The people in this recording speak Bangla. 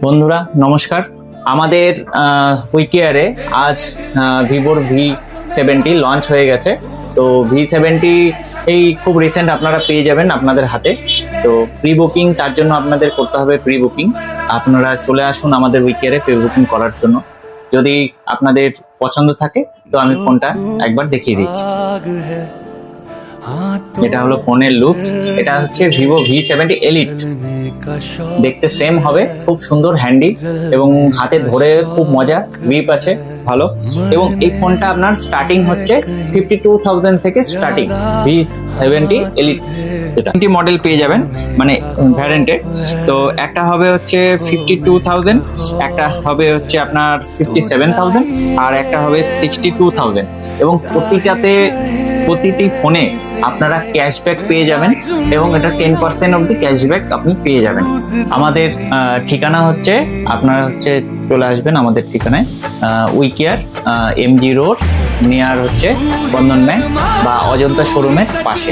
বন্ধুরা নমস্কার। আমাদের উইকেয়ারে আজ ভিভোর V70 লঞ্চ হয়ে গেছে। তো V70 এই খুব রিসেন্ট আপনারা পেয়ে যাবেন আপনাদের হাতে। তো প্রি বুকিং তার জন্য আপনাদের করতে হবে প্রি বুকিং। আপনারা চলে আসুন আমাদের উইকেয়ারে প্রি বুকিং করার জন্য। যদি আপনাদের পছন্দ থাকে তো আমি ফোনটা একবার দেখিয়ে দিচ্ছি। এটা হলো ফোনের লুকস। এটা হচ্ছে ভিভো V70 এলিট। দেখতে সেম হবে, খুব সুন্দর হ্যান্ডি এবং হাতে ধরে খুব মজা, গ্রিপ আছে ভালো। এবং এই ফোনটা আপনার স্টার্টিং হচ্ছে 52,000 থেকে স্টার্টিং V70 এলিট। তিনটি মডেল পেয়ে যাবেন মানে ভ্যারিয়েন্টে। তো একটা হবে হচ্ছে 52,000, একটা হবে হচ্ছে আপনার 57,000 আর একটা হবে 62,000। এবং প্রতিটি ফোনে আপনারা ক্যাশব্যাক পেয়ে যাবেন এবং এটা 10% অবধি ক্যাশব্যাক আপনি পেয়ে যাবেন। আমাদের ঠিকানা হচ্ছে আপনারা চলে আসবেন আমাদের ঠিকানায়, উইকেয়ার MG রোড নিয়ার হচ্ছে বন্ধন ব্যাংক বা অজন্তা শোরুমের পাশে।